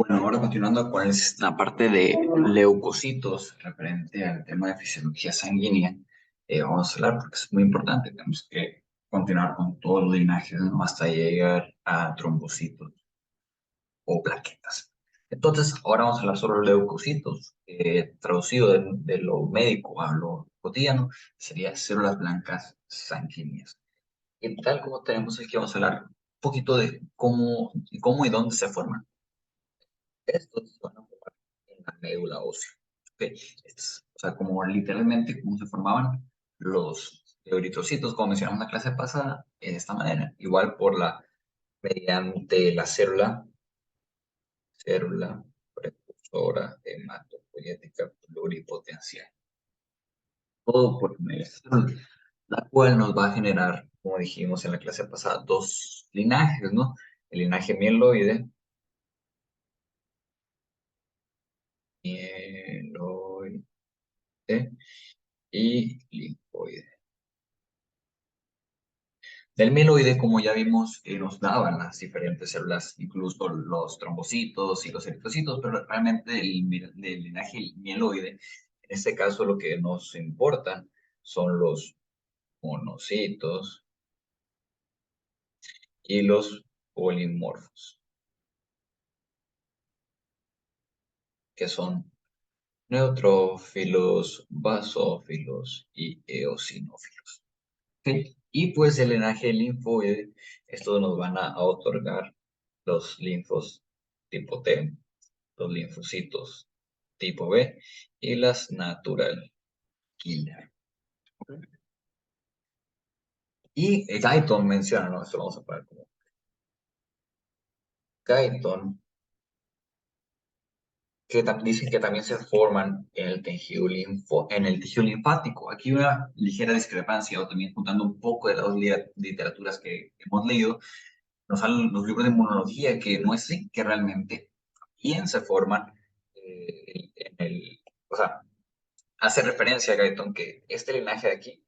Bueno, ahora continuando con la parte de leucocitos referente al tema de fisiología sanguínea, vamos a hablar porque es muy importante. Tenemos que continuar con todos los linajes, ¿no? Hasta llegar a trombocitos o plaquetas. Entonces, ahora vamos a hablar sobre los leucocitos. Traducido de lo médico a lo cotidiano, sería células blancas sanguíneas. Y tal como tenemos aquí, vamos a hablar un poquito de cómo y dónde se forman. Estos se van a formar en la médula ósea. ¿Ok? O sea, como literalmente cómo se formaban los eritrocitos, como mencionamos en la clase pasada, de esta manera. Igual mediante la célula precursora hematopoyética pluripotencial. Todo por medio de esta célula, la cual nos va a generar, como dijimos en la clase pasada, dos linajes, ¿no? El linaje mieloide y linfoide. Del mieloide, como ya vimos, nos daban las diferentes células, incluso los trombocitos y los eritrocitos, pero realmente del linaje mieloide, en este caso lo que nos importan son los monocitos y los polimorfos, que son neutrófilos, basófilos y eosinófilos. ¿Ok? Y pues el linaje linfoide, estos nos van a otorgar los linfos tipo T, los linfocitos tipo B y las natural killer. Y Guyton menciona, ¿no? Esto lo vamos a poner como Guyton, que dicen que también se forman en el tejido linfático. Aquí una ligera discrepancia, o también juntando un poco de las dos literaturas que hemos leído, nos salen los libros de inmunología que no es así, que realmente bien se forman o sea, hace referencia a Guyton que este linaje de aquí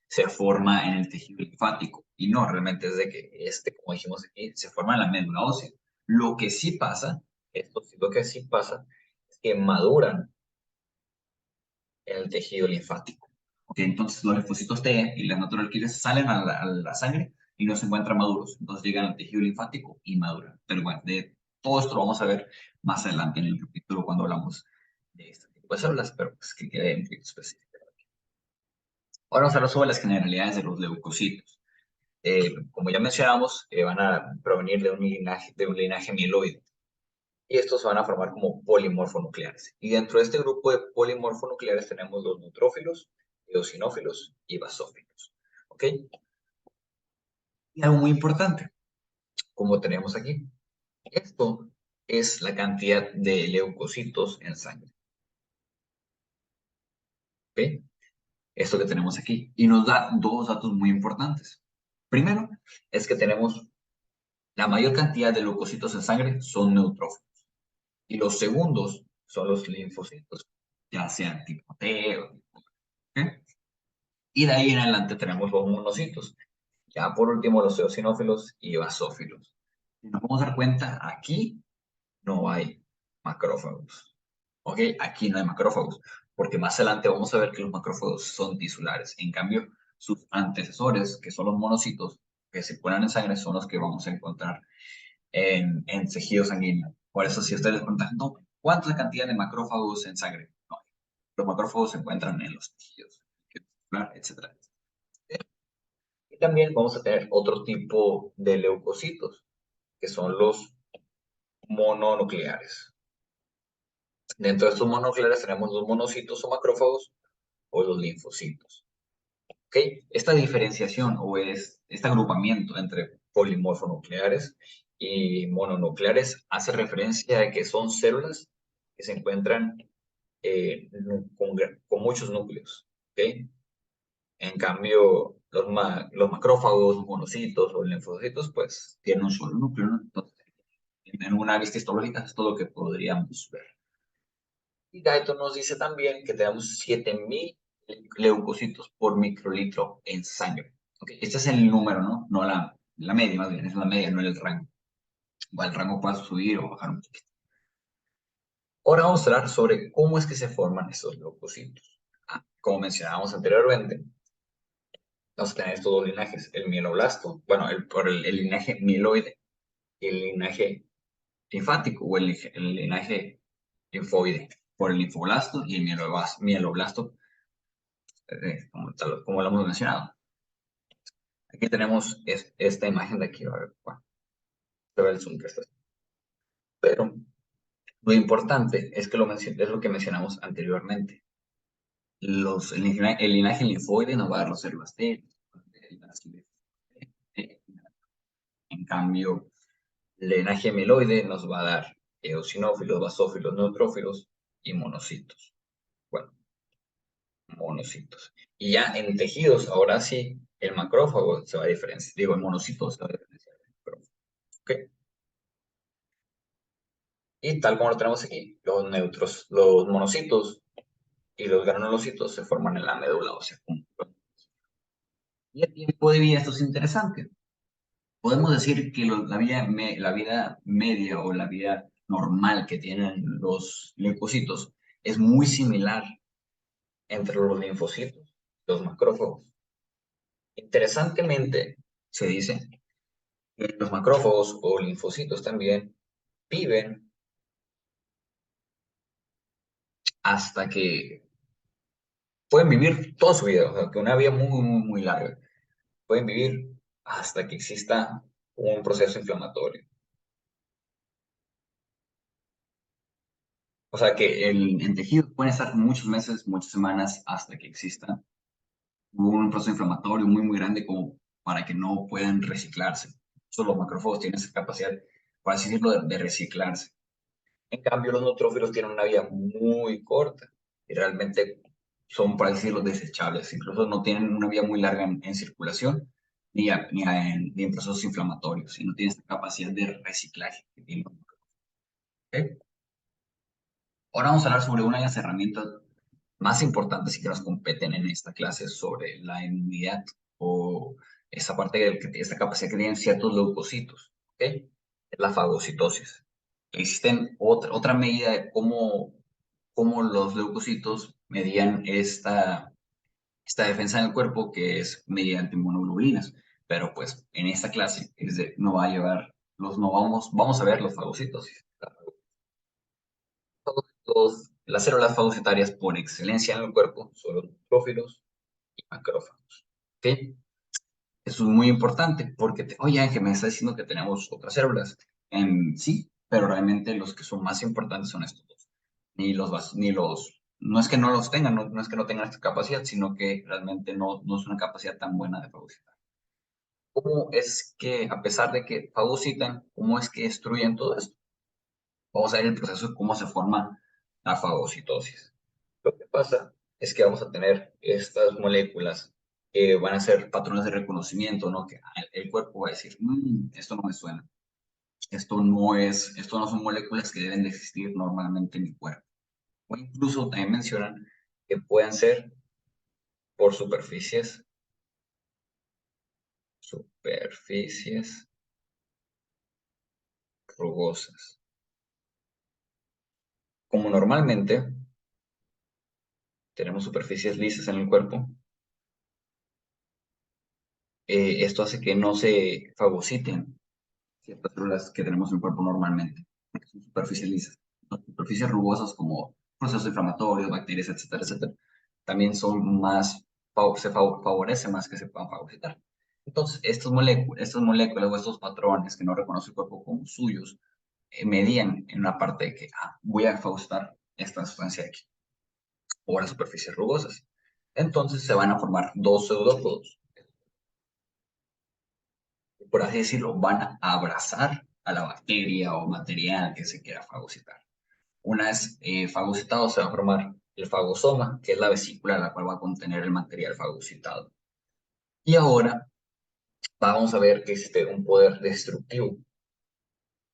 se forma en el tejido linfático. Y no, realmente es de que como dijimos aquí, se forma en la médula ósea. Lo que sí pasa, lo que sí pasa, es que maduran en el tejido linfático. ¿Ok? Entonces los linfocitos T y las natural killers salen a la sangre y no se encuentran maduros. Entonces llegan al tejido linfático y maduran. Pero bueno, de todo esto lo vamos a ver más adelante en el capítulo cuando hablamos de este tipo de células, pero pues que quede un poquito específico. Ahora vamos a hablar sobre las generalidades de los leucocitos. Como ya mencionamos, van a provenir de un linaje mieloide. Y estos se van a formar como polimorfonucleares. Y dentro de este grupo de polimorfonucleares tenemos los neutrófilos, eosinófilos y basófilos. ¿Ok? Y algo muy importante, como tenemos aquí, esto es la cantidad de leucocitos en sangre. ¿Ok? Esto que tenemos aquí. Y nos da dos datos muy importantes. Primero, es que tenemos la mayor cantidad de leucocitos en sangre son neutrófilos. Y los segundos son los linfocitos, ya sean tipo T o tipo B. Y de ahí en adelante tenemos los monocitos. Ya por último los eosinófilos y basófilos. Si nos vamos a dar cuenta, aquí no hay macrófagos. ¿Ok? Aquí no hay macrófagos, porque más adelante vamos a ver que los macrófagos son tisulares. En cambio, sus antecesores, que son los monocitos, que se ponen en sangre, son los que vamos a encontrar en tejido sanguíneo. Por eso, si ustedes les preguntan, no, ¿cuánta es la cantidad de macrófagos en sangre? No, los macrófagos se encuentran en los tejidos, etcétera. Y también vamos a tener otro tipo de leucocitos, que son los mononucleares. Dentro de estos mononucleares tenemos los monocitos o macrófagos o los linfocitos. ¿Ok? Esta diferenciación este agrupamiento entre polimorfonucleares y mononucleares hace referencia a que son células que se encuentran con muchos núcleos. ¿Ok? En cambio, los macrófagos, los monocitos o linfocitos, pues tienen un solo núcleo, ¿no? Entonces, en una vista histológica es todo lo que podríamos ver. Y Guyton nos dice también que tenemos 7000 leucocitos por microlitro en sangre. ¿Okay? Este es el número, ¿no? No la media, más bien, es la media, no el rango. el rango pueda subir o bajar un poquito. Ahora vamos a hablar sobre cómo es que se forman estos leucocitos. Como mencionábamos anteriormente, vamos a tener estos dos linajes, el mieloblasto, bueno, el linaje mieloide y el linaje linfático o el linaje linfoide, por el linfoblasto y el mieloblasto, como lo hemos mencionado. Aquí tenemos esta imagen de aquí, a ver, bueno, se ve el zoom que está. Pero lo importante es que es lo que mencionamos anteriormente. El linaje linfoide nos va a dar los células T. En cambio, el linaje mieloide nos va a dar eosinófilos, basófilos, neutrófilos y monocitos. Bueno, monocitos. Y ya en tejidos, ahora sí, el macrófago se va a diferenciar. Digo, el monocito se va a diferenciar del macrófago. ¿Ok? Y tal como lo tenemos aquí, los monocitos y los granulocitos se forman en la médula ósea. Y el tiempo de vida, esto es interesante. Podemos decir que la vida media o la vida normal que tienen los leucocitos es muy similar entre los linfocitos y los macrófagos. Interesantemente, se dice que los macrófagos o linfocitos también viven hasta que pueden vivir toda su vida, o sea, que una vida muy, muy, muy larga. Pueden vivir hasta que exista un proceso inflamatorio. O sea que en tejido pueden estar muchos meses, muchas semanas hasta que exista un proceso inflamatorio muy, muy grande como para que no puedan reciclarse. Solo los macrófagos tienen esa capacidad, por así decirlo, de reciclarse. En cambio, los neutrófilos tienen una vida muy corta y realmente son, por así decirlo, desechables. Incluso no tienen una vida muy larga en circulación ni en procesos inflamatorios y no tienen esta capacidad de reciclaje que tienen los macrófagos. ¿Ok? Ahora vamos a hablar sobre una de las herramientas más importantes y que nos competen en esta clase sobre la inmunidad o esa parte esta capacidad que tienen ciertos leucocitos, ¿ok? Es la fagocitosis. Existen otra medida de cómo los leucocitos medían esta defensa en el cuerpo que es mediante inmunoglobulinas, pero pues en esta clase no va a llevar, no vamos a ver los fagocitosis. Las células fagocitarias por excelencia en el cuerpo son los neutrófilos y macrófagos. ¿Ok? Eso es muy importante porque, oye, Ángel, me está diciendo que tenemos otras células. Sí, pero realmente los que son más importantes son estos dos. No es que no los tengan, no es que no tengan esta capacidad, sino que realmente no es una capacidad tan buena de fagocitar. ¿Cómo es que, a pesar de que fagocitan, cómo es que destruyen todo esto? Vamos a ver el proceso de cómo se forma la fagocitosis. Lo que pasa es que vamos a tener estas moléculas que van a ser patrones de reconocimiento, ¿no? Que el cuerpo va a decir, esto no me suena, esto no son moléculas que deben de existir normalmente en mi cuerpo. O incluso también mencionan que pueden ser por superficies rugosas. Como normalmente tenemos superficies lisas en el cuerpo, esto hace que no se fagociten ciertas células que tenemos en el cuerpo normalmente, porque son superficies lisas. Las superficies rugosas como procesos inflamatorios, bacterias, etcétera, etcétera, también son más, favorece más que se puedan fagocitar. Entonces, estas moléculas o estos patrones que no reconoce el cuerpo como suyos, medían en una parte de que voy a fagocitar esta sustancia aquí, o las superficies rugosas. Entonces se van a formar dos pseudópodos, por así decirlo, van a abrazar a la bacteria o material que se quiera fagocitar. Una vez fagocitado se va a formar el fagosoma, que es la vesícula la cual va a contener el material fagocitado. Y ahora vamos a ver que existe un poder destructivo.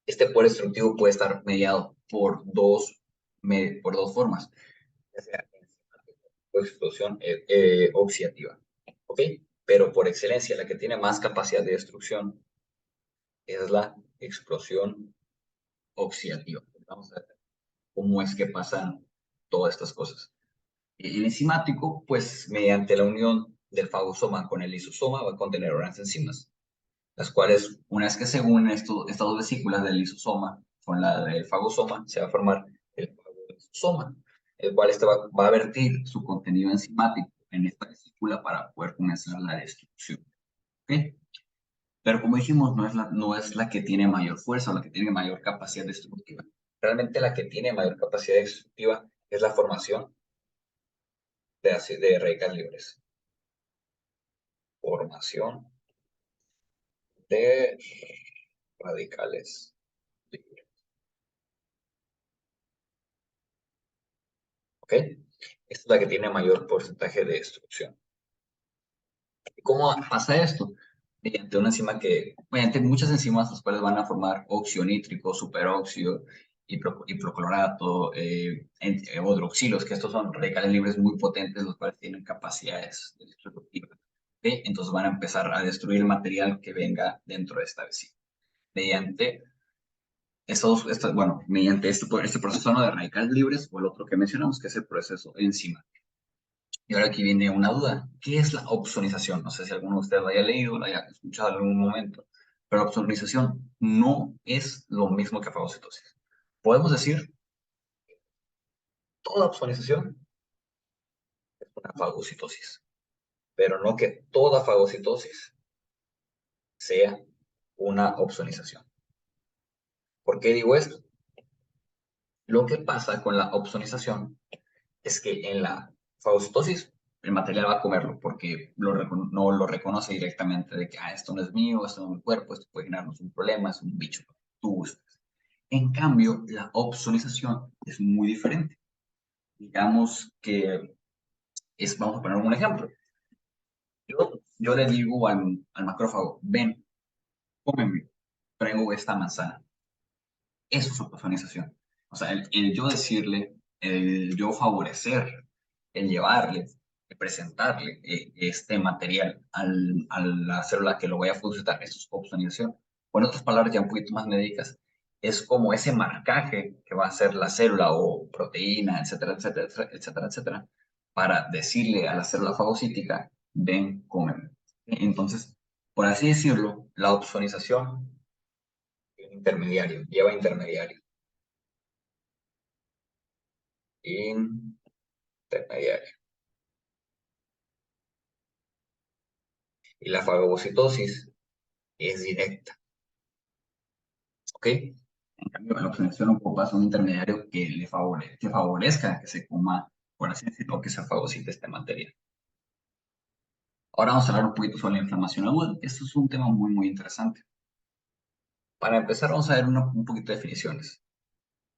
Este poder destructivo puede estar mediado por dos formas, ya sea o explosión oxidativa. ¿Ok? Pero por excelencia, la que tiene más capacidad de destrucción es la explosión oxidativa. Vamos a ver cómo es que pasan todas estas cosas. El enzimático, pues mediante la unión del fagosoma con el lisosoma va a contener unas enzimas, las cuales una vez que se unen estas dos vesículas del lisosoma con la del fagosoma, se va a formar el fagosoma, el cual este va a vertir su contenido enzimático en esta vesícula para poder comenzar la destrucción. ¿Okay? Pero como dijimos, no es la que tiene mayor fuerza o la que tiene mayor capacidad destructiva. Realmente la que tiene mayor capacidad destructiva es la formación de radicales libres. Formación de radicales libres. ¿Ok? Esta es la que tiene mayor porcentaje de destrucción. ¿Cómo pasa esto? Mediante muchas enzimas, las cuales van a formar óxido nítrico, superóxido, hipoclorato, hidroxilos, que estos son radicales libres muy potentes, los cuales tienen capacidades destructivas. ¿Okay? Entonces van a empezar a destruir el material que venga dentro de esta vesícula. Mediante mediante este proceso, ¿no?, de radicales libres, o el otro que mencionamos, que es el proceso enzimático. Y ahora aquí viene una duda. ¿Qué es la opsonización? No sé si alguno de ustedes lo haya leído, lo haya escuchado en algún momento, pero la opsonización no es lo mismo que fagocitosis. Podemos decir, toda opsonización es una fagocitosis, pero no que toda fagocitosis sea una opsonización. ¿Por qué digo esto? Lo que pasa con la opsonización es que en la fagocitosis el material va a comerlo porque no lo reconoce directamente de que esto no es mío, esto no es mi cuerpo, esto puede generarnos un problema, es un bicho. Tú gustas. En cambio, la opsonización es muy diferente. Digamos que vamos a poner un ejemplo. Yo le digo al macrófago, ven, cómeme, traigo esta manzana. Eso es opsonización. O sea, el yo decirle, el yo favorecer, el llevarle, el presentarle este material a la célula que lo vaya a fagocitar, eso es opsonización. O en otras palabras, ya un poquito más médicas, es como ese marcaje que va a hacer la célula o proteína, etcétera, etcétera, etcétera, etcétera, para decirle a la célula fagocítica, ven, cómeme. Entonces, por así decirlo, la opsonización intermediario, lleva intermediario. Intermediario. Y la fagocitosis es directa. ¿Ok? En cambio, la obsenación ocupa un intermediario que favorezca que se coma, por así decirlo, que se fagocite este material. Ahora vamos a hablar un poquito sobre la inflamación aguda. Esto es un tema muy, muy interesante. Para empezar, vamos a ver un poquito de definiciones.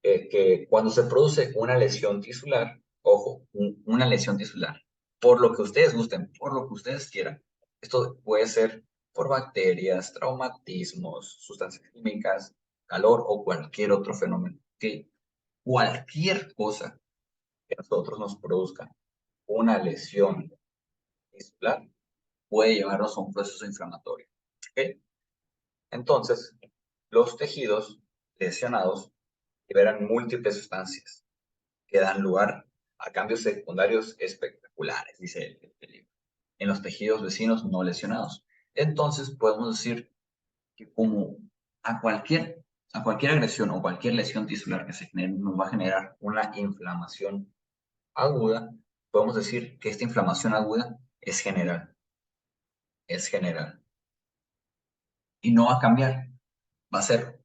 Que cuando se produce una lesión tisular, ojo, una lesión tisular, por lo que ustedes gusten, por lo que ustedes quieran, esto puede ser por bacterias, traumatismos, sustancias químicas, calor o cualquier otro fenómeno. Que cualquier cosa que a nosotros nos produzca una lesión tisular puede llevarnos a un proceso inflamatorio. ¿Okay? Entonces, los tejidos lesionados liberan múltiples sustancias que dan lugar a cambios secundarios espectaculares, dice el libro, en los tejidos vecinos no lesionados. Entonces, podemos decir que como a cualquier agresión o cualquier lesión tisular que se genere, nos va a generar una inflamación aguda, podemos decir que esta inflamación aguda es general. Es general. Y no va a cambiar. Va a ser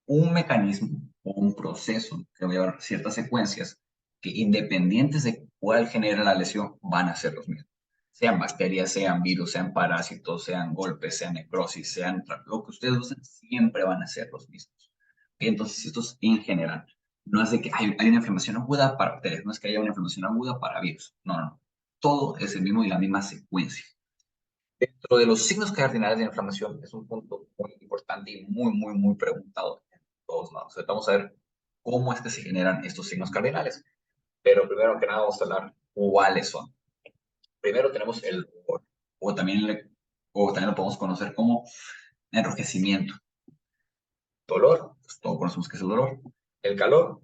un mecanismo o un proceso que va a llevar ciertas secuencias que, independientes de cuál genera la lesión, van a ser los mismos. Sean bacterias, sean virus, sean parásitos, sean golpes, sean necrosis, sean lo que ustedes usen, siempre van a ser los mismos. ¿Okay? Entonces, esto es en general. No es de que hay una inflamación aguda para bacterias, no es que haya una inflamación aguda para virus. No, no. Todo es el mismo y la misma secuencia. Dentro de los signos cardinales de la inflamación es un punto muy importante y muy, muy, muy preguntado en todos lados. Entonces, vamos a ver cómo es que se generan estos signos cardinales. Pero primero que nada vamos a hablar cuáles son. Primero tenemos el rubor, o también lo podemos conocer como enrojecimiento. Dolor, pues todos conocemos que es el dolor. El calor,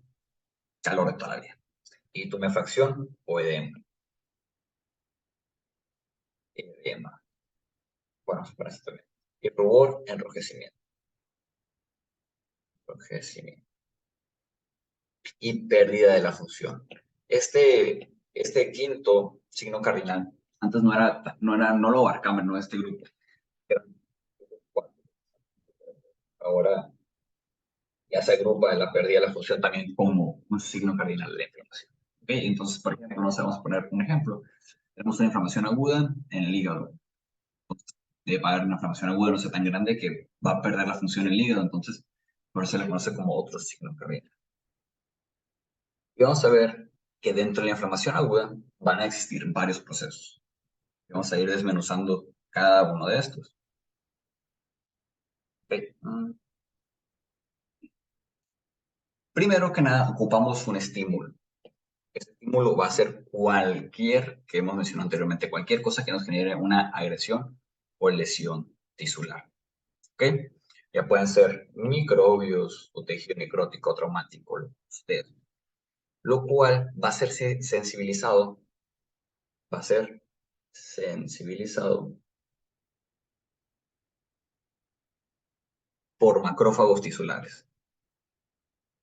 calor de toda la vida. Y tumefacción o edema. Edema. Bueno, para esto también. Y rubor, enrojecimiento. Enrojecimiento. Y pérdida de la función. Este quinto signo cardinal, antes no lo abarcaba, no este grupo. Ahora ya se agrupa en la pérdida de la función también como un signo cardinal de la inflamación. ¿Okay? Entonces, por ejemplo, nos vamos a poner un ejemplo. Tenemos una inflamación aguda en el hígado. Va a haber una inflamación aguda no sea tan grande que va a perder la función en el hígado, entonces por eso se le conoce como otro signo cardinal. Y vamos a ver que dentro de la inflamación aguda van a existir varios procesos. Vamos a ir desmenuzando cada uno de estos. Okay. Primero que nada, ocupamos un estímulo. Este estímulo va a ser cualquier, que hemos mencionado anteriormente, cualquier cosa que nos genere una agresión o lesión tisular. ¿Ok? Ya pueden ser microbios o tejido necrótico traumático, lo cual va a ser sensibilizado por macrófagos tisulares.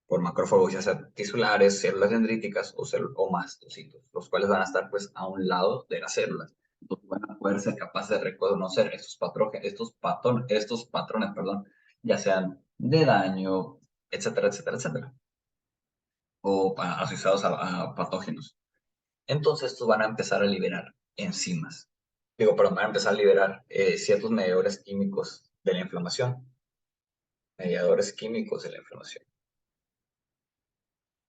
Por macrófagos ya sea tisulares, células dendríticas o mastocitos, los cuales van a estar pues a un lado de las células. Entonces van a poder ser capaces de reconocer estos patrones, ya sean de daño, etcétera, etcétera, etcétera, o asociados a patógenos. Entonces estos van a empezar a liberar enzimas. Van a empezar a liberar ciertos mediadores químicos de la inflamación. Mediadores químicos de la inflamación.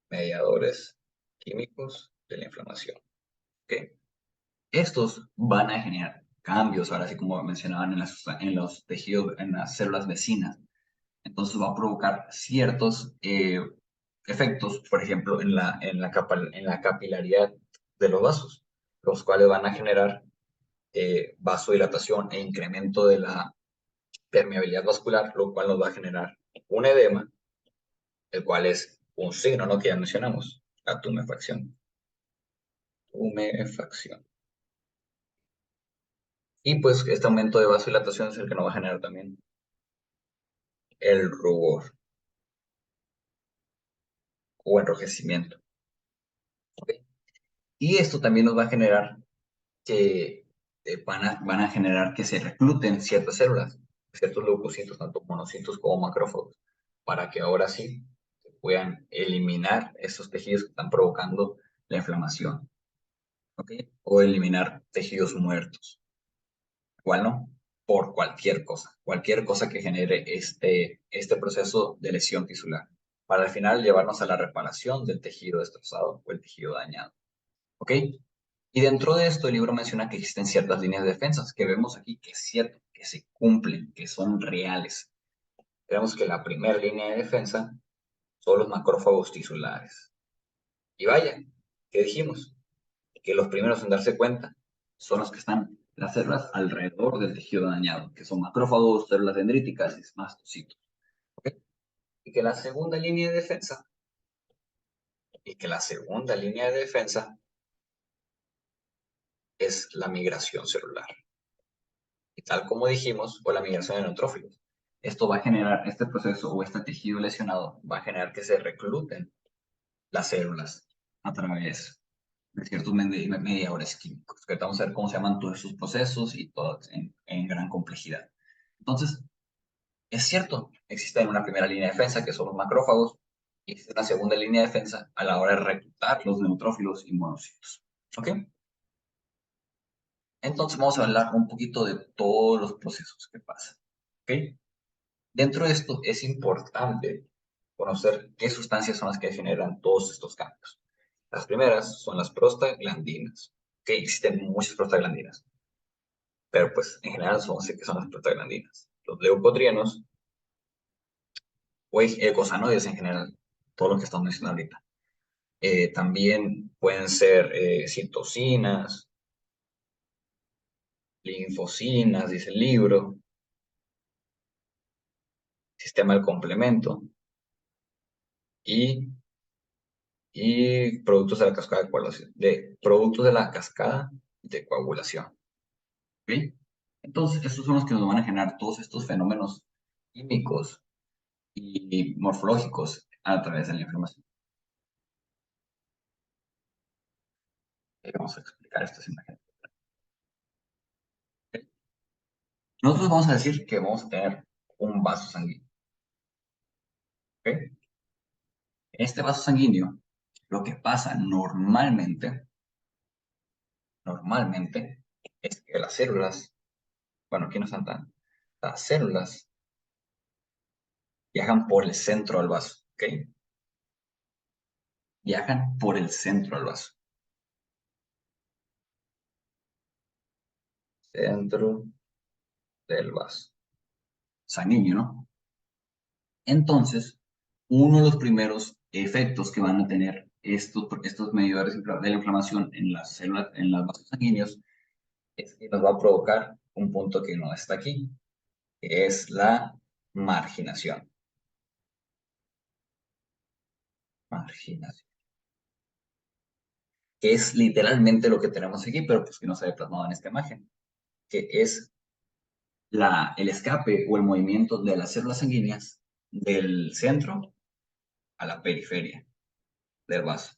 Mediadores químicos de la inflamación. ¿Okay? Estos van a generar cambios, ahora sí como mencionaban en los tejidos, en las células vecinas. Entonces va a provocar ciertos efectos, por ejemplo, en la capilaridad de los vasos, los cuales van a generar vasodilatación e incremento de la permeabilidad vascular, lo cual nos va a generar un edema, el cual es un signo, ¿no? Que ya mencionamos, la tumefacción. Tumefacción. Y pues este aumento de vasodilatación es el que nos va a generar también el rubor o enrojecimiento. ¿Okay? Y esto también nos va a generar que van a generar que se recluten ciertas células, ciertos leucocitos, tanto monocitos como macrófagos, para que ahora sí se puedan eliminar esos tejidos que están provocando la inflamación, ¿ok? O eliminar tejidos muertos. Igual no, por cualquier cosa que genere este proceso de lesión tisular, para al final llevarnos a la reparación del tejido destrozado o el tejido dañado, ¿ok? Y dentro de esto el libro menciona que existen ciertas líneas de defensas que vemos aquí que es cierto, que se cumplen, que son reales. Vemos que la primera línea de defensa son los macrófagos tisulares. Y vaya, ¿qué dijimos? Que los primeros en darse cuenta son los que están las células alrededor del tejido dañado, que son macrófagos, células dendríticas y mastocitos. ¿Okay? Y que la segunda línea de defensa, es la migración celular. Y tal como dijimos, o la migración de neutrófilos. Esto va a generar, este proceso o este tejido lesionado va a generar que se recluten las células a través de ciertos mediadores químicos. Que vamos a ver cómo se llaman todos esos procesos y todos en gran complejidad. Entonces, es cierto, existe una primera línea de defensa que son los macrófagos y existe una segunda línea de defensa a la hora de reclutar los neutrófilos y monocitos. ¿Ok? Entonces vamos a hablar un poquito de todos los procesos que pasan. ¿Ok? Dentro de esto es importante conocer qué sustancias son las que generan todos estos cambios. Las primeras son las prostaglandinas. Que existen muchas prostaglandinas, pero pues en general sé que son las prostaglandinas. Los leucotrienos o eicosanoides en general, todo lo que estamos mencionando ahorita. También pueden ser citocinas, linfocinas, dice el libro, sistema del complemento y productos de la cascada de coagulación, productos de la cascada de coagulación. ¿Ok? Entonces, estos son los que nos van a generar todos estos fenómenos químicos y morfológicos a través de la inflamación. Vamos a explicar estas imágenes. ¿Ok? Nosotros vamos a decir que vamos a tener un vaso sanguíneo. ¿Ok? En este vaso sanguíneo, lo que pasa normalmente es que las células, bueno, aquí no están tan, las células viajan por el centro del vaso, ¿ok? Viajan por el centro del vaso. Centro del vaso. Sanguíneo, ¿no? Entonces, uno de los primeros efectos que van a tener estos medidores de la inflamación en las células, en los vasos sanguíneos, es que nos va a provocar un punto que no está aquí, que es la marginación. Marginación. Que es literalmente lo que tenemos aquí, pero pues que no se ve plasmado en esta imagen, que es el escape o el movimiento de las células sanguíneas del centro a la periferia del vaso.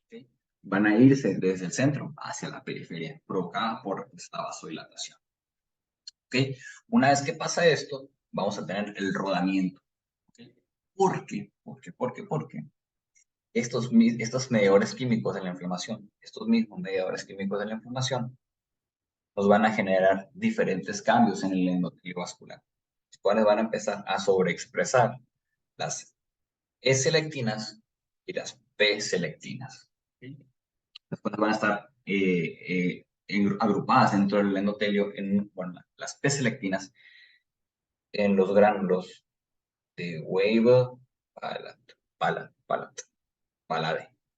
¿Sí? Van a irse desde el centro hacia la periferia, provocada por esta vasodilatación. ¿Okay? Una vez que pasa esto, vamos a tener el rodamiento. ¿Okay? ¿Por qué? Porque estos medidores químicos de la inflamación, estos mismos medidores químicos de la inflamación, nos van a generar diferentes cambios en el endotelio vascular, los cuales van a empezar a sobreexpresar las E-selectinas y las P-selectinas. ¿Sí? Las cuales van a estar agrupadas dentro del endotelio en, bueno, las P-selectinas en los gránulos de Weibel Palade.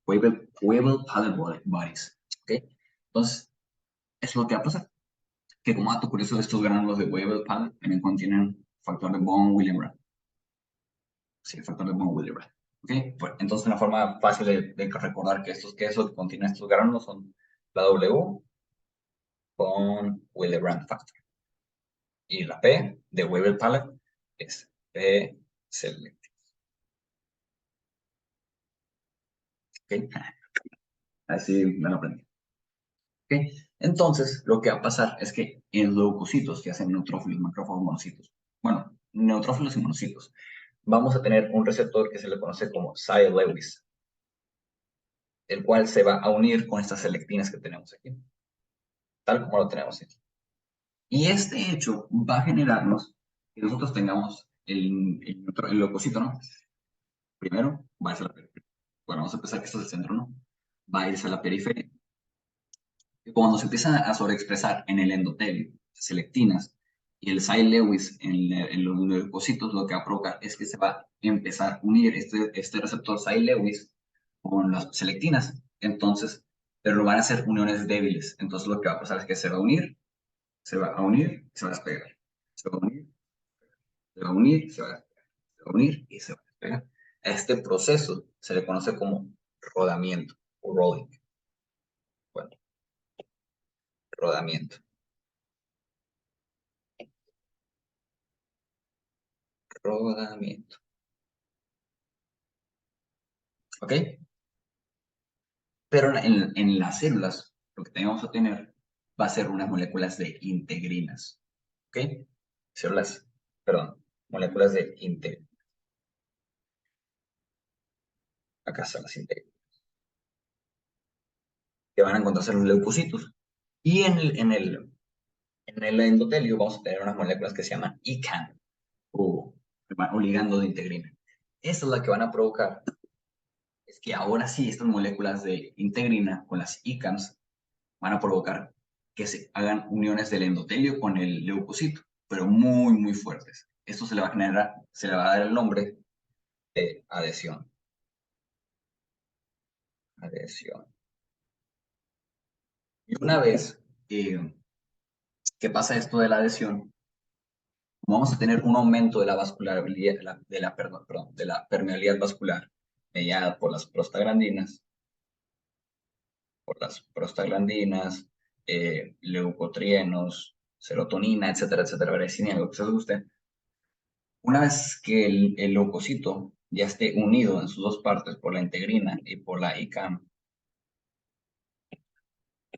Weibel Palade bodies. ¿Okay? Entonces, eso es lo que va a pasar. Que como dato curioso, estos gránulos de Weibel Palade también contienen factor de von Willebrand. Sí, el factor de von Willebrand. ¿Okay? Pues, entonces, una forma fácil de recordar que estos quesos que contienen estos gránulos son la W con Willebrand factor. Y la P de Weibel Palade es P selective. ¿Okay? Así me lo aprendí. ¿Okay? Entonces, lo que va a pasar es que en leucocitos que hacen neutrófilos, macrófagos, monocitos, bueno, neutrófilos y monocitos, vamos a tener un receptor que se le conoce como Cy-Lewis, el cual se va a unir con estas selectinas que tenemos aquí, tal como lo tenemos aquí. Y este hecho va a generarnos que nosotros tengamos el leucocito, ¿no? Primero va a irse a la periferia. Bueno, vamos a empezar que esto es el centro, ¿no? Va a irse a la periferia. Y cuando se empiezan a sobreexpresar en el endotelio, selectinas, y el Cy-Lewis en los leucocitos, lo que va a provocar es que se va a empezar a unir este receptor Cy-Lewis con las selectinas. Entonces, pero van a ser uniones débiles. Entonces, lo que va a pasar es que se va a unir, se va a unir, se va a despegar. Se va a unir, se va a unir, se va a despegar. Se va a unir y se va a despegar. A este proceso se le conoce como rodamiento o rolling. Bueno, rodamiento. Rodamiento. ¿Ok? Pero en las células, lo que tenemos a tener va a ser unas moléculas de integrinas. ¿Ok? Células, perdón, moléculas de integrinas. Acá están las integrinas. Que van a encontrarse los leucocitos. Y en el endotelio vamos a tener unas moléculas que se llaman ICAM, o ligando de integrina. Esta es la que van a provocar, es que ahora sí estas moléculas de integrina con las ICAMs van a provocar que se hagan uniones del endotelio con el leucocito, pero muy, muy fuertes. Esto se le va a generar, se le va a dar el nombre de adhesión. Adhesión. Y una vez que pasa esto de la adhesión, vamos a tener un aumento de la vasculariedad, de la permeabilidad vascular mediada por las prostaglandinas, leucotrienos, serotonina, etcétera, etcétera, varecina, lo que se guste. Una vez que el leucocito ya esté unido en sus dos partes por la integrina y por la ICAM,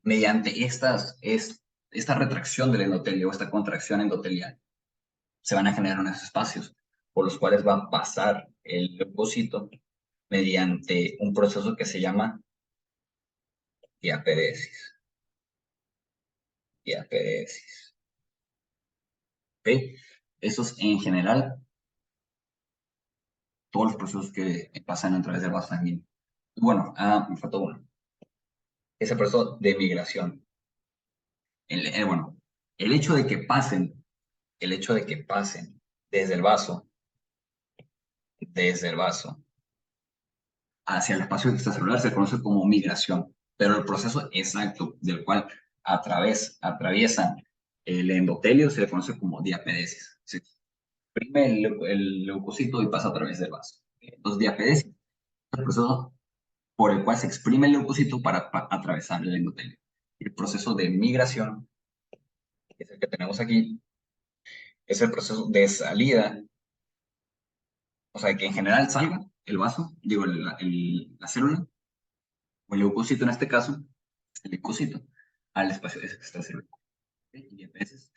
mediante esta retracción del endotelio o esta contracción endotelial, se van a generar unos espacios por los cuales va a pasar el leucocito mediante un proceso que se llama diaperesis. Diaperesis. ¿Ok? Eso es en general todos los procesos que pasan a través del vaso sanguíneo. Bueno, me faltó uno. Ese proceso de migración. Bueno, el hecho de que pasen, desde el vaso, hacia el espacio extracelular se conoce como migración, pero el proceso exacto del cual atraviesan el endotelio se le conoce como diapedesis. Se exprime el leucocito y pasa a través del vaso. Entonces, diapedesis es el proceso por el cual se exprime el leucocito para atravesar el endotelio. El proceso de migración, que es el que tenemos aquí, es el proceso de salida, o sea, que en general salga el vaso, digo, la célula, o el leucocito en este caso, el leucocito, al espacio extracelular. Y a veces,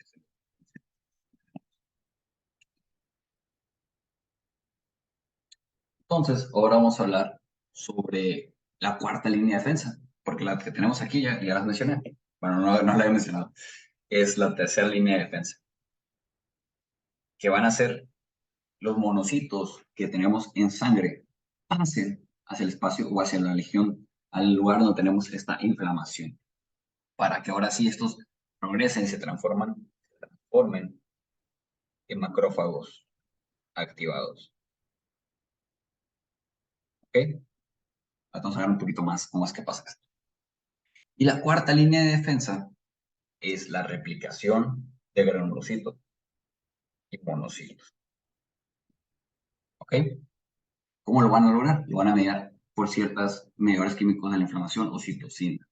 entonces, ahora vamos a hablar sobre la cuarta línea de defensa, porque la que tenemos aquí ya las mencioné. Bueno, no la he mencionado. Es la tercera línea de defensa, que van a ser los monocitos que tenemos en sangre pasen hacia el espacio o hacia la legión, al lugar donde tenemos esta inflamación, para que ahora sí estos progresen y se transformen en macrófagos activados. ¿Ok? Vamos a ver un poquito más cómo es que pasa esto. Y la cuarta línea de defensa es la replicación de granulocitos y monocitos. ¿Ok? ¿Cómo lo van a lograr? Lo van a mediar por ciertos mediadores químicos de la inflamación o citocina.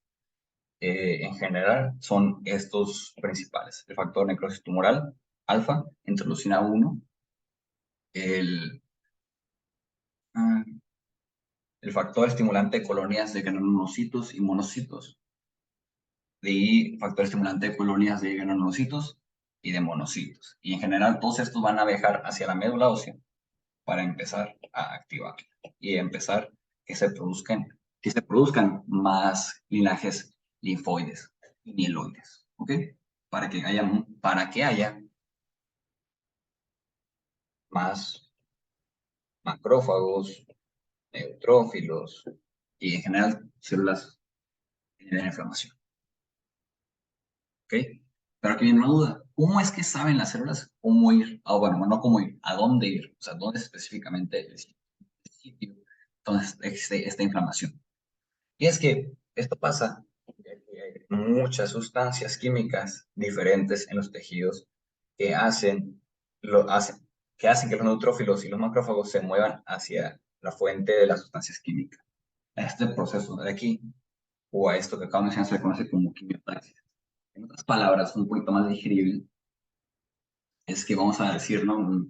En general son estos principales: el factor necrosis tumoral, alfa, interleucina 1, el, ah, el factor estimulante de colonias de granulocitos y monocitos, y factor estimulante de colonias de granulocitos y de monocitos. Y en general todos estos van a viajar hacia la médula ósea para empezar a activar y empezar que se produzcan más linajes linfoides y mieloides, ¿ok? Para que haya más macrófagos, neutrófilos y en general células que generan inflamación, ¿ok? Pero aquí viene una duda: ¿cómo es que saben las células cómo ir? Bueno, no cómo ir, ¿a dónde ir? O sea, ¿dónde es específicamente el sitio donde existe esta inflamación? Y es que esto pasa ya que hay muchas sustancias químicas diferentes en los tejidos que hacen que los neutrófilos y los macrófagos se muevan hacia la fuente de las sustancias químicas. Este proceso de aquí, o a esto que acabo de mencionar, se le conoce como quimiotaxis. En otras palabras, un poquito más digerible, es que vamos a decir, ¿no?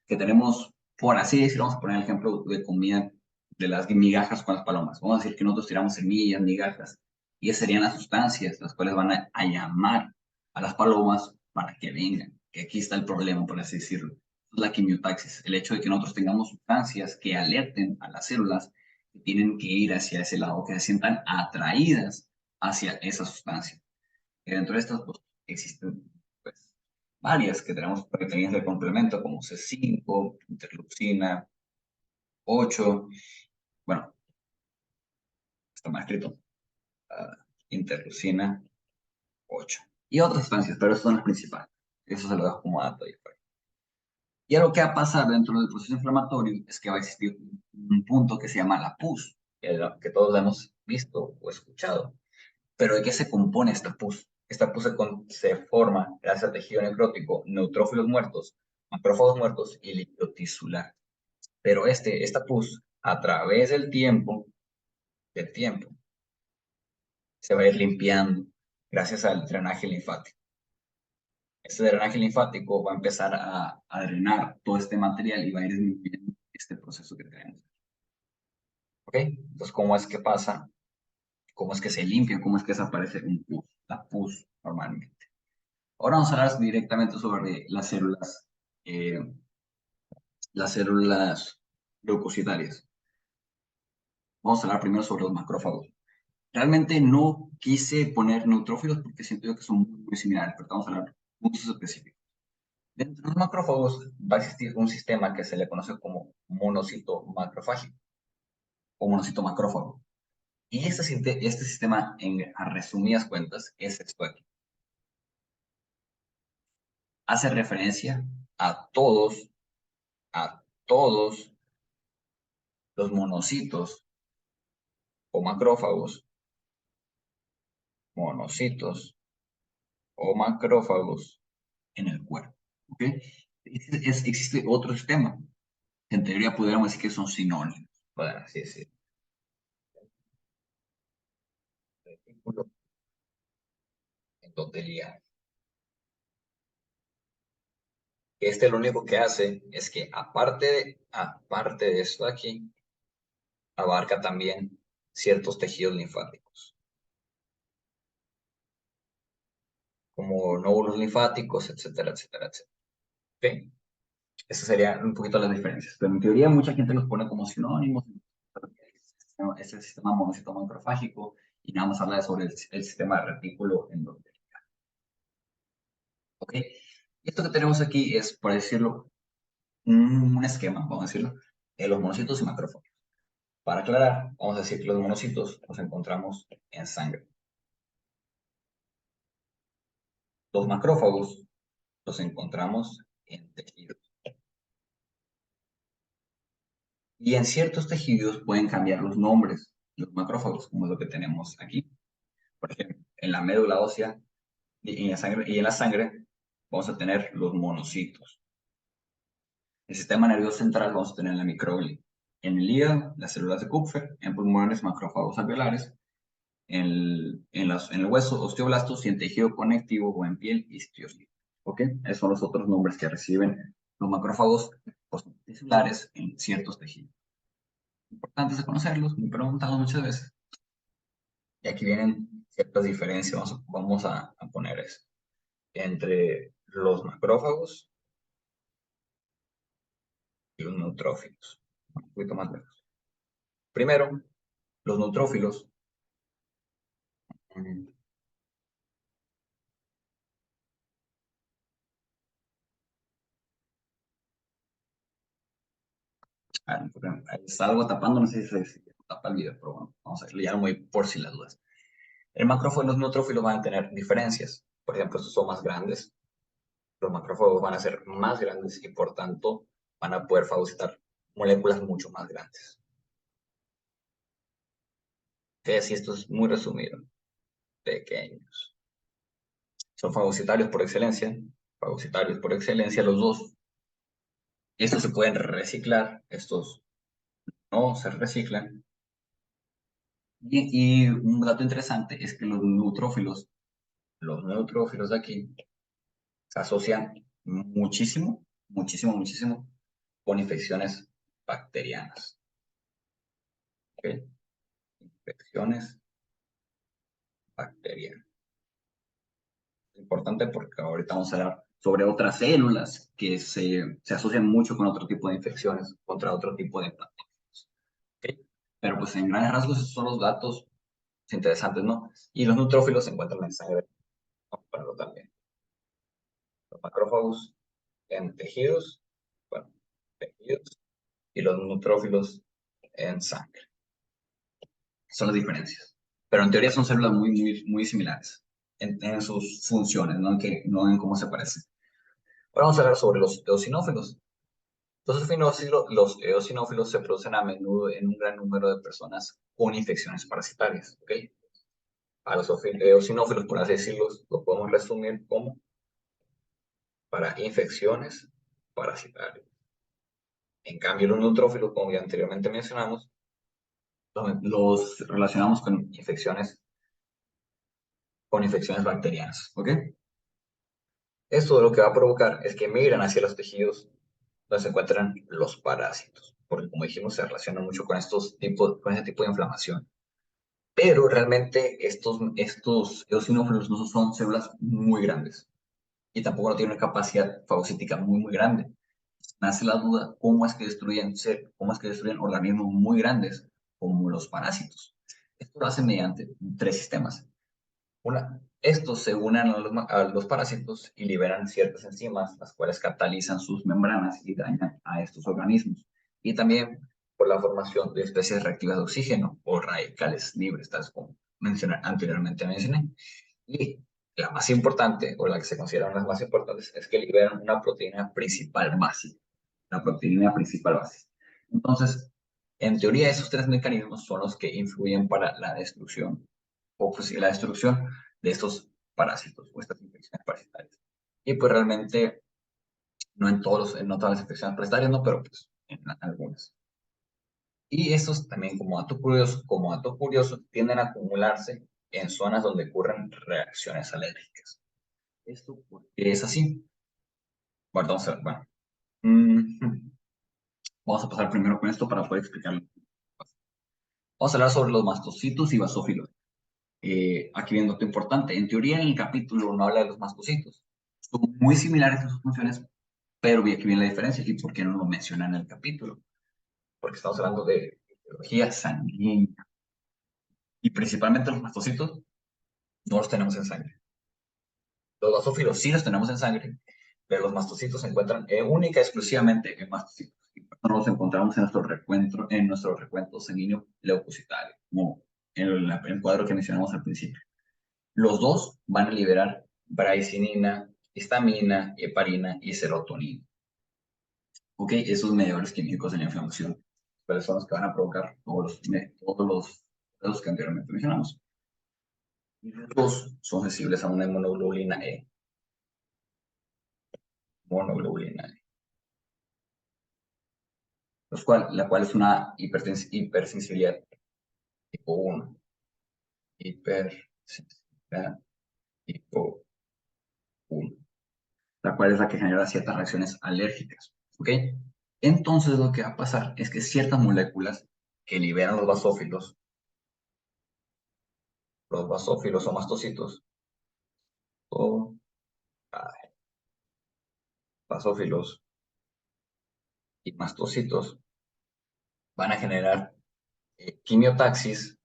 Que tenemos, por así decirlo, vamos a poner el ejemplo de comida, de las migajas con las palomas. Vamos a decir que nosotros tiramos semillas, migajas, y esas serían las sustancias las cuales van a llamar a las palomas para que vengan. Que aquí está el problema, por así decirlo. Es la quimiotaxis, el hecho de que nosotros tengamos sustancias que alerten a las células que tienen que ir hacia ese lado, que se sientan atraídas hacia esa sustancia. Y dentro de estas, pues, existen, pues, varias que tenemos proteínas de complemento, como C5, interleucina 8, bueno, está mal escrito, interleucina 8. Y otras sustancias, pero esas son las principales. Eso se lo dejo como dato ahí. Y algo que va a pasar dentro del proceso inflamatorio es que va a existir un punto que se llama la pus, que todos hemos visto o escuchado. Pero ¿de qué se compone esta pus? Esta pus se forma gracias al tejido necrótico, neutrófilos muertos, macrófagos muertos y líquido tisular. Pero esta pus, a través del tiempo, se va a ir limpiando gracias al drenaje linfático. Este drenaje linfático va a empezar a drenar todo este material y va a ir disminuyendo este proceso que tenemos. ¿Ok? Entonces, ¿cómo es que pasa? ¿Cómo es que se limpia? ¿Cómo es que desaparece un pus? La pus normalmente. Ahora vamos a hablar directamente sobre eh, las células leucocitarias. Vamos a hablar primero sobre los macrófagos. Realmente no quise poner neutrófilos porque siento yo que son muy similares, pero vamos a hablar de puntos específicos. Dentro de los macrófagos va a existir un sistema que se le conoce como monocito macrofágico o monocito macrófago. Y este sistema, a resumidas cuentas, es esto aquí. Hace referencia a todos los monocitos o monocitos o macrófagos en el cuerpo. ¿Ok? Existe otro sistema. En teoría pudiéramos decir que son sinónimos. Bueno, así decir. Endotelía. Este lo único que hace es que aparte de esto aquí, abarca también ciertos tejidos linfáticos, como nódulos linfáticos, etcétera, etcétera, etcétera. ¿Ok? Esas serían un poquito las diferencias. Pero en teoría mucha gente los pone como sinónimos. Es el sistema monocito macrofágico y nada más habla sobre el sistema de retículo endotelial. ¿Ok? Y esto que tenemos aquí es, por decirlo, un esquema, vamos a decirlo, de los monocitos y macrófagos. Para aclarar, vamos a decir que los monocitos los encontramos en sangre. Los macrófagos los encontramos en tejidos. Y en ciertos tejidos pueden cambiar los nombres, los macrófagos, como es lo que tenemos aquí. Por ejemplo, en la médula ósea y en la sangre vamos a tener los monocitos. El sistema nervioso central vamos a tener la microglia. En el hígado, las células de Kupffer. En pulmones, macrófagos alveolares. En el hueso, osteoblastos, y en tejido conectivo o en piel, histiocitos. ¿Ok? Esos son los otros nombres que reciben los macrófagos tisulares en ciertos tejidos. Importantes de conocerlos, muy preguntados muchas veces. Y aquí vienen ciertas diferencias, vamos a poner eso, entre los macrófagos y los neutrófilos. Un poquito más lejos. Primero, los neutrófilos. mm, Está algo tapando, no sé si se tapa el video, pero bueno, vamos a leer muy por si las dudas. El macrófago y los neutrófilos van a tener diferencias. Por ejemplo, estos son más grandes. Los macrófagos van a ser más grandes y por tanto van a poder fagocitar moléculas mucho más grandes. Que si esto es muy resumido, pequeños. Son fagocitarios por excelencia los dos. Estos se pueden reciclar, estos no se reciclan. Y un dato interesante es que los neutrófilos de aquí, se asocian muchísimo, muchísimo, muchísimo con infecciones bacterianas. ¿Ok? Infecciones bacterianas. Es importante porque ahorita vamos a hablar sobre otras células que se asocian mucho con otro tipo de infecciones, contra otro tipo de patógenos. ¿Ok? Pero pues en grandes rasgos esos son los datos interesantes, ¿no? Y los neutrófilos se encuentran en sangre. Vamos a ponerlo también. Los macrófagos en tejidos, bueno, tejidos, y los neutrófilos en sangre. Son las diferencias. Pero en teoría son células muy, muy, muy similares en sus funciones, no en cómo se parecen. Ahora vamos a hablar sobre los eosinófilos. Los eosinófilos se producen a menudo en un gran número de personas con infecciones parasitarias. ¿Ok? A los eosinófilos, por así decirlo, lo podemos resumir como para infecciones parasitarios. En cambio, los neutrófilos, como ya anteriormente mencionamos, los relacionamos con infecciones bacterianas, ¿ok? Esto lo que va a provocar es que migran hacia los tejidos donde se encuentran los parásitos, porque como dijimos, se relaciona mucho con con ese tipo de inflamación. Pero realmente estos eosinófilos no son células muy grandes y tampoco no tienen una capacidad fagocítica muy grande. Nace la duda, cómo es que destruyen organismos muy grandes como los parásitos? Esto lo hace mediante tres sistemas. Estos se unen a los parásitos y liberan ciertas enzimas, las cuales catalizan sus membranas y dañan a estos organismos. Y también por la formación de especies reactivas de oxígeno o radicales libres, tales como anteriormente mencioné. Y la más importante, o la que se considera una de las más importantes, es que liberan una proteína principal básica. La proteína principal básica. Entonces, en teoría, esos tres mecanismos son los que influyen para la destrucción, o pues, la destrucción de estos parásitos o estas infecciones parasitarias. Y pues realmente, no todas las infecciones parasitarias, no, pero pues en algunas. Y estos también, como dato curioso, tienden a acumularse en zonas donde ocurren reacciones alérgicas. ¿Esto por qué es así? Bueno, vamos a ver, bueno. Vamos a pasar primero con esto para poder explicarlo. Vamos a hablar sobre los mastocitos y basófilos. Aquí viene un dato importante. En teoría, en el capítulo no habla de los mastocitos. Son muy similares en sus funciones, pero aquí viene la diferencia. ¿Y por qué no lo menciona en el capítulo? Porque estamos hablando de biología sanguínea. Y principalmente los mastocitos no los tenemos en sangre. Los basófilos sí los tenemos en sangre, pero los mastocitos se encuentran única y exclusivamente en mastocitos. Y por eso los encontramos en nuestro recuento sanguíneo leucocitario, como en el cuadro que mencionamos al principio. Los dos van a liberar braicinina, histamina, heparina y serotonina. ¿Ok? Esos mediadores químicos de la inflamación, cuáles son los que van a provocar todos los que anteriormente mencionamos. Y los dos son sensibles a una inmunoglobulina E. Monoglobulina E. La cual es una hipersensibilidad tipo 1. Hipersensibilidad tipo 1. La cual es la que genera ciertas reacciones alérgicas. ¿Ok? Entonces lo que va a pasar es que ciertas moléculas que liberan los basófilos o mastocitos, o basófilos y mastocitos, van a generar quimiotaxis,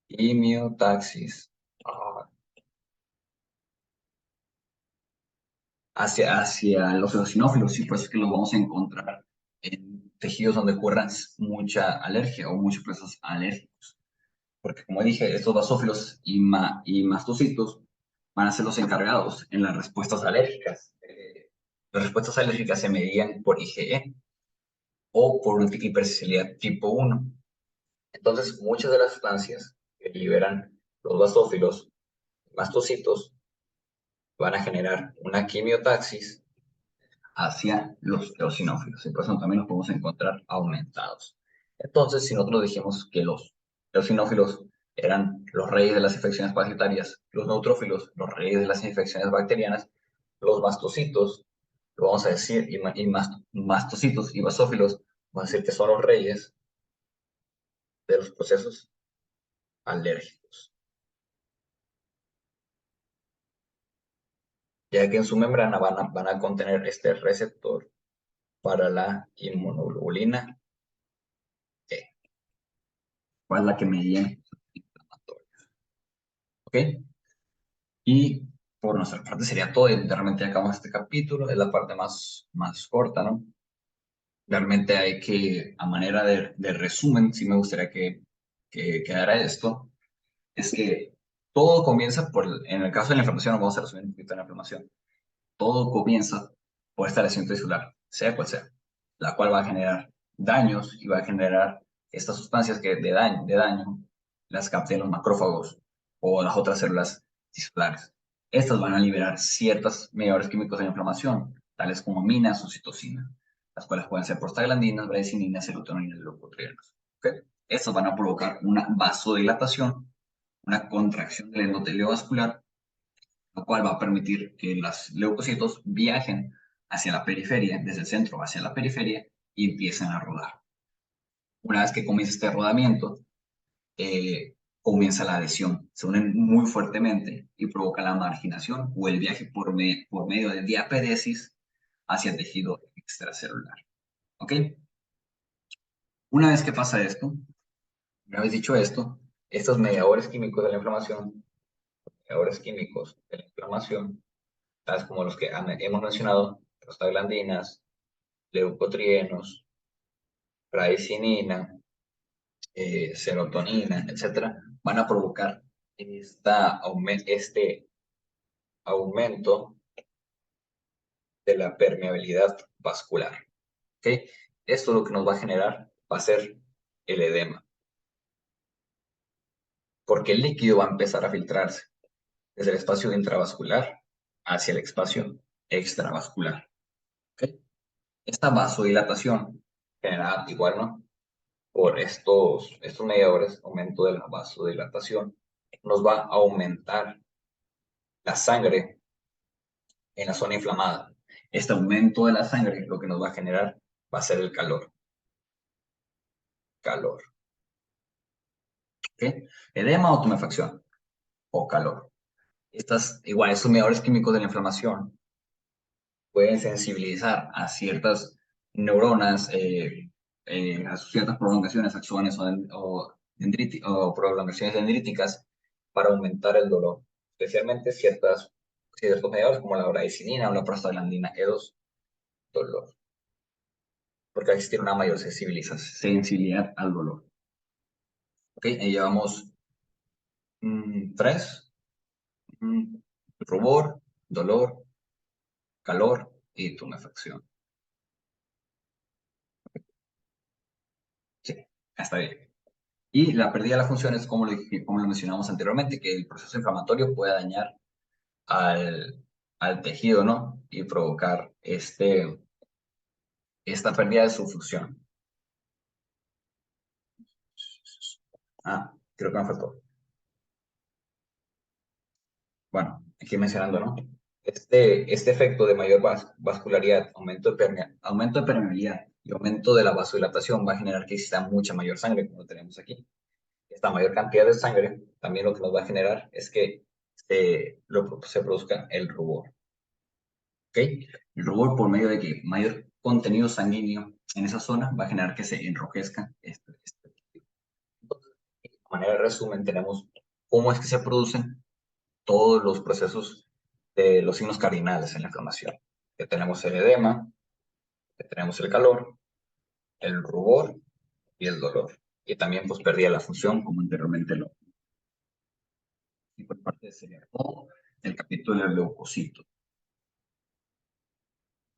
quimiotaxis ah, hacia los eosinófilos, y pues es que los vamos a encontrar en tejidos donde ocurra mucha alergia o muchos procesos alérgicos. Porque como dije, estos basófilos y mastocitos van a ser los encargados en las respuestas alérgicas. Las respuestas alérgicas se medían por IgE o por una hipersensibilidad tipo 1. Entonces, muchas de las sustancias que liberan los basófilos, mastocitos, van a generar una quimiotaxis hacia los eosinófilos. Y por eso también los podemos encontrar aumentados. Entonces, si nosotros dijimos que los eosinófilos eran los reyes de las infecciones parasitarias, los neutrófilos, los reyes de las infecciones bacterianas, los mastocitos, lo vamos a decir, mastocitos y basófilos, vamos a decir que son los reyes de los procesos alérgicos, ya que en su membrana van a contener este receptor para la inmunoglobulina E, cuál es la que medía inflamatorios. ¿Ok? Y por nuestra parte sería todo, y realmente acabamos este capítulo, es la parte más corta, ¿no? Realmente hay que, a manera de resumen, sí me gustaría que quedara esto, es que todo comienza en el caso de la inflamación, vamos a resumir un poquito la inflamación, todo comienza por esta lesión tisular, sea cual sea, la cual va a generar daños y va a generar estas sustancias que de daño las capten los macrófagos o las otras células tisulares. Estas van a liberar ciertos mediadores químicos de la inflamación, tales como aminas o citocina, las cuales pueden ser prostaglandinas, bradicininas, serotonina y leucotrienos. ¿Okay? Estas van a provocar una vasodilatación, una contracción del endotelio vascular, lo cual va a permitir que los leucocitos viajen hacia la periferia, desde el centro hacia la periferia, y empiecen a rodar. Una vez que comienza este rodamiento, comienza la adhesión. Se unen muy fuertemente y provoca la marginación o el viaje por medio de diapedesis hacia el tejido extracelular. ¿Ok? Una vez que pasa esto, una vez dicho esto, estos mediadores químicos de la inflamación, tales como los que hemos mencionado, prostaglandinas, leucotrienos, radicinina, serotonina, etcétera, van a provocar este aumento de la permeabilidad vascular. ¿Okay? Esto lo que nos va a generar va a ser el edema, porque el líquido va a empezar a filtrarse desde el espacio intravascular hacia el espacio extravascular. ¿Okay? Esta vasodilatación generada igual, ¿no? Por estos mediadores, aumento de la vasodilatación, nos va a aumentar la sangre en la zona inflamada. Este aumento de la sangre lo que nos va a generar va a ser el calor. Calor. ¿Okay? Edema o tumefacción o calor. Estos mediadores químicos de la inflamación pueden sensibilizar a ciertas neuronas, a ciertas prolongaciones, axones o prolongaciones dendríticas para aumentar el dolor, especialmente ciertos mediadores como la bradicininina o la prostaglandina E2, dolor, porque va a existir una mayor sensibilidad al dolor. Ok, ahí llevamos 3, rubor, dolor, calor y tumefacción. Sí, está bien. Y la pérdida de la función es como lo mencionamos anteriormente, que el proceso inflamatorio puede dañar al tejido, ¿no? Y provocar esta pérdida de su función. Creo que me faltó. Bueno, aquí mencionando, ¿no? Este efecto de mayor vascularidad, aumento de permeabilidad y aumento de la vasodilatación va a generar que exista mucha mayor sangre, como tenemos aquí. Esta mayor cantidad de sangre también lo que nos va a generar es que se produzca el rubor. ¿Ok? El rubor, por medio de que mayor contenido sanguíneo en esa zona, va a generar que se enrojezca tejido. Entonces, de manera de resumen, tenemos cómo es que se producen todos los procesos de los signos cardinales en la inflamación. Que tenemos el edema, que tenemos el calor, el rubor y el dolor. Y también pues perdía la función, como anteriormente lo. Y por parte de todo el capítulo del leucocito.